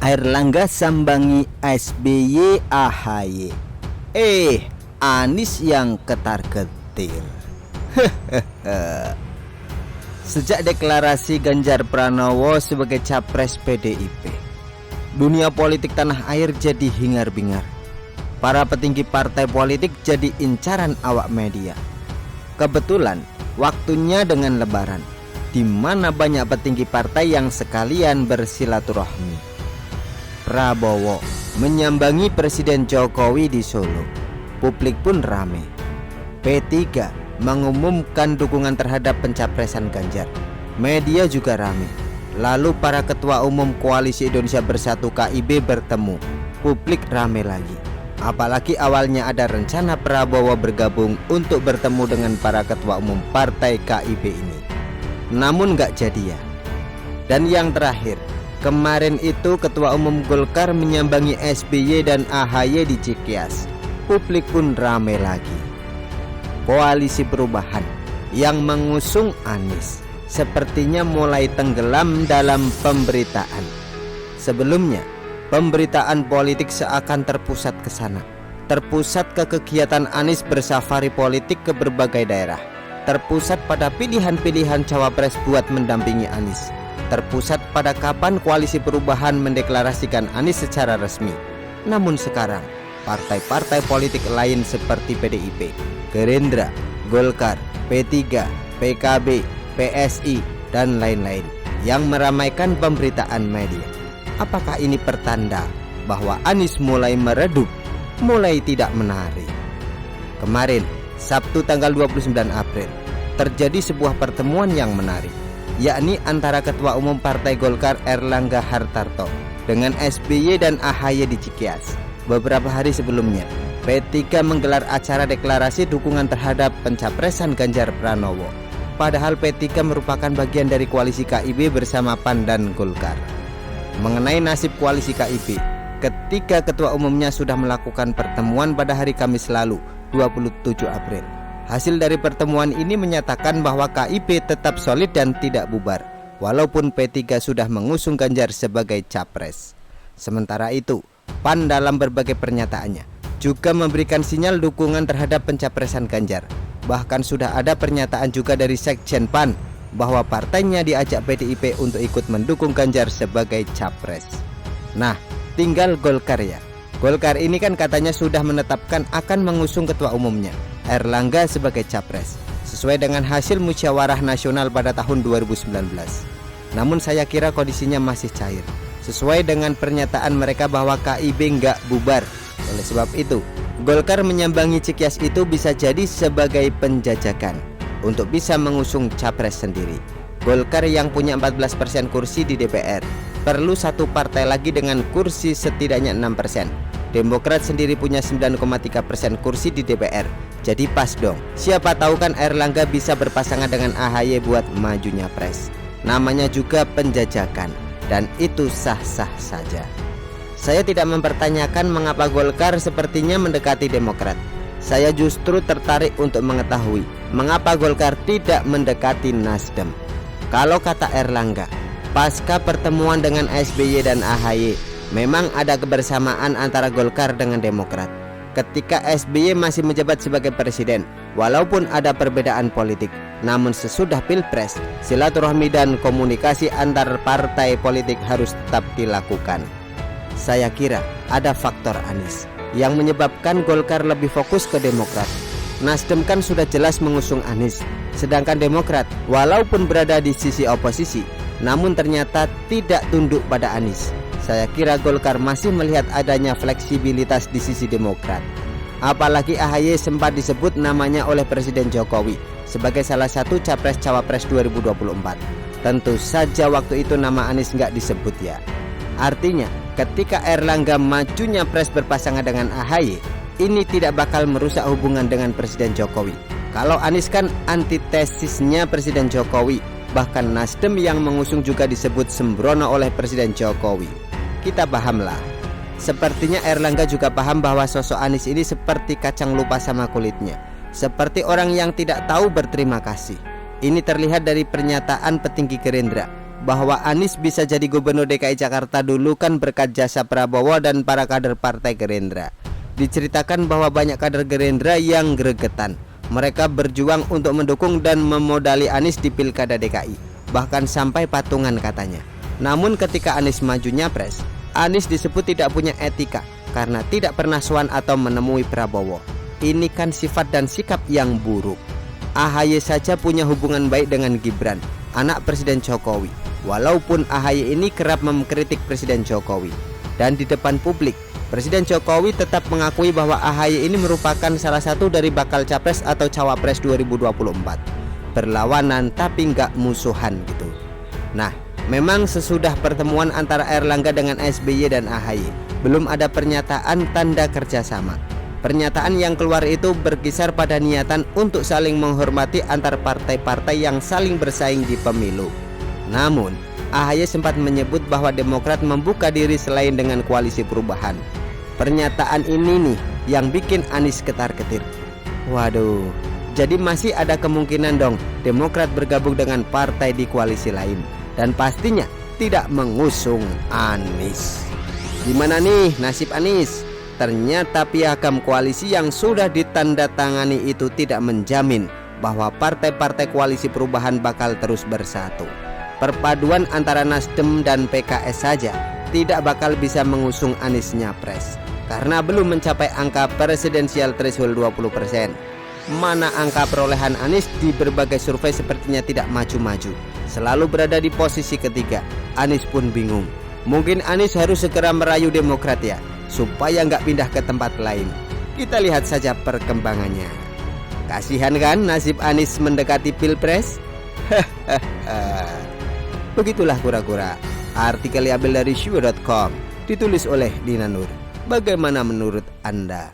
Airlangga sambangi SBY AHY. Anies yang ketar-ketir. Sejak deklarasi Ganjar Pranowo sebagai capres PDIP, dunia politik tanah air jadi hingar-bingar. Para petinggi partai politik jadi incaran awak media. Kebetulan waktunya dengan Lebaran, di mana banyak petinggi partai yang sekalian bersilaturahmi. Prabowo menyambangi Presiden Jokowi di Solo. Publik pun ramai. P3 mengumumkan dukungan terhadap pencapresan Ganjar. Media juga ramai. Lalu para ketua umum Koalisi Indonesia Bersatu KIB bertemu. Publik ramai lagi. Apalagi awalnya ada rencana Prabowo bergabung untuk bertemu dengan para ketua umum partai KIB ini. Namun gak jadi ya. Dan yang terakhir, kemarin itu Ketua Umum Golkar menyambangi SBY dan AHY di Cikeas. Publik pun ramai lagi. Koalisi Perubahan yang mengusung Anies sepertinya mulai tenggelam dalam pemberitaan. Sebelumnya, pemberitaan politik seakan terpusat ke sana. Terpusat ke kegiatan Anies bersafari politik ke berbagai daerah. Terpusat pada pilihan-pilihan cawapres buat mendampingi Anies. Terpusat pada kapan Koalisi Perubahan mendeklarasikan Anies secara resmi. Namun sekarang, partai-partai politik lain seperti PDIP, Gerindra, Golkar, P3, PKB, PSI, dan lain-lain yang meramaikan pemberitaan media. Apakah ini pertanda bahwa Anies mulai meredup, mulai tidak menarik? Kemarin, Sabtu tanggal 29 April, terjadi sebuah pertemuan yang menarik, yakni antara Ketua Umum Partai Golkar Airlangga Hartarto dengan SBY dan AHY di Cikeas. Beberapa hari sebelumnya, P3 menggelar acara deklarasi dukungan terhadap pencapresan Ganjar Pranowo. Padahal P3 merupakan bagian dari koalisi KIB bersama PAN dan Golkar. Mengenai nasib koalisi KIB, ketika ketua umumnya sudah melakukan pertemuan pada hari Kamis lalu, 27 April. Hasil dari pertemuan ini menyatakan bahwa KIB tetap solid dan tidak bubar, walaupun P3 sudah mengusung Ganjar sebagai capres. Sementara itu, PAN dalam berbagai pernyataannya juga memberikan sinyal dukungan terhadap pencapresan Ganjar. Bahkan sudah ada pernyataan juga dari Sekjen PAN bahwa partainya diajak PDIP untuk ikut mendukung Ganjar sebagai capres. Nah, tinggal Golkar ya. Golkar ini kan katanya sudah menetapkan akan mengusung ketua umumnya, Airlangga, sebagai capres, sesuai dengan hasil musyawarah nasional pada tahun 2019. Namun saya kira kondisinya masih cair, sesuai dengan pernyataan mereka bahwa KIB nggak bubar. Oleh sebab itu, Golkar menyambangi Cikeas itu bisa jadi sebagai penjajakan untuk bisa mengusung capres sendiri. Golkar yang punya 14% kursi di DPR perlu satu partai lagi dengan kursi setidaknya 6%. Demokrat sendiri punya 9,3% kursi di DPR. Jadi pas dong. Siapa tahu kan Airlangga bisa berpasangan dengan AHY buat majunya pres. Namanya juga penjajakan, dan itu sah-sah saja. Saya tidak mempertanyakan mengapa Golkar sepertinya mendekati Demokrat. Saya justru tertarik untuk mengetahui mengapa Golkar tidak mendekati Nasdem. Kalau kata Airlangga, pasca pertemuan dengan SBY dan AHY, memang ada kebersamaan antara Golkar dengan Demokrat. Ketika SBY masih menjabat sebagai presiden, walaupun ada perbedaan politik, namun sesudah Pilpres, silaturahmi dan komunikasi antar partai politik harus tetap dilakukan. Saya kira ada faktor Anies yang menyebabkan Golkar lebih fokus ke Demokrat. Nasdem kan sudah jelas mengusung Anies, sedangkan Demokrat walaupun berada di sisi oposisi, namun ternyata tidak tunduk pada Anies. Saya kira Golkar masih melihat adanya fleksibilitas di sisi Demokrat. Apalagi AHY sempat disebut namanya oleh Presiden Jokowi sebagai salah satu capres-cawapres 2024. Tentu saja waktu itu nama Anies nggak disebut ya. Artinya ketika Airlangga majunya pres berpasangan dengan AHY, ini tidak bakal merusak hubungan dengan Presiden Jokowi. Kalau Anies kan antitesisnya Presiden Jokowi. Bahkan Nasdem yang mengusung juga disebut sembrono oleh Presiden Jokowi. Kita pahamlah. Sepertinya Airlangga juga paham bahwa sosok Anies ini seperti kacang lupa sama kulitnya, seperti orang yang tidak tahu berterima kasih. Ini terlihat dari pernyataan petinggi Gerindra bahwa Anies bisa jadi gubernur DKI Jakarta dulu kan berkat jasa Prabowo dan para kader partai Gerindra. Diceritakan bahwa banyak kader Gerindra yang gregetan. Mereka berjuang untuk mendukung dan memodali Anies di Pilkada DKI, bahkan sampai patungan katanya. Namun ketika Anies maju nyapres, Anies disebut tidak punya etika karena tidak pernah sowan atau menemui Prabowo. Ini kan sifat dan sikap yang buruk. AHY saja punya hubungan baik dengan Gibran, anak Presiden Jokowi. Walaupun AHY ini kerap mengkritik Presiden Jokowi, dan di depan publik Presiden Jokowi tetap mengakui bahwa AHY ini merupakan salah satu dari bakal capres atau cawapres 2024. Berlawanan tapi nggak musuhan gitu. Nah, memang sesudah pertemuan antara Erlangga dengan SBY dan AHY, belum ada pernyataan tanda kerjasama. Pernyataan yang keluar itu berkisar pada niatan untuk saling menghormati antar partai-partai yang saling bersaing di pemilu. Namun, AHY sempat menyebut bahwa Demokrat membuka diri selain dengan koalisi perubahan. Pernyataan ini nih yang bikin Anies ketar-ketir. Waduh, jadi masih ada kemungkinan dong Demokrat bergabung dengan partai di koalisi lain, dan pastinya tidak mengusung Anies. Gimana nih nasib Anies? Ternyata piagam koalisi yang sudah ditandatangani itu tidak menjamin bahwa partai-partai koalisi perubahan bakal terus bersatu. Perpaduan antara Nasdem dan PKS saja tidak bakal bisa mengusung Anies nyapres karena belum mencapai angka presidensial threshold 20%. Mana angka perolehan Anies di berbagai survei sepertinya tidak maju-maju, selalu berada di posisi ketiga. Anies pun bingung. Mungkin Anies harus segera merayu Demokrat ya, supaya nggak pindah ke tempat lain. Kita lihat saja perkembangannya. Kasihan kan nasib Anies mendekati Pilpres? Begitulah kura-kura. Artikel diambil dari syukur.com, ditulis oleh Dina Nur. Bagaimana menurut Anda?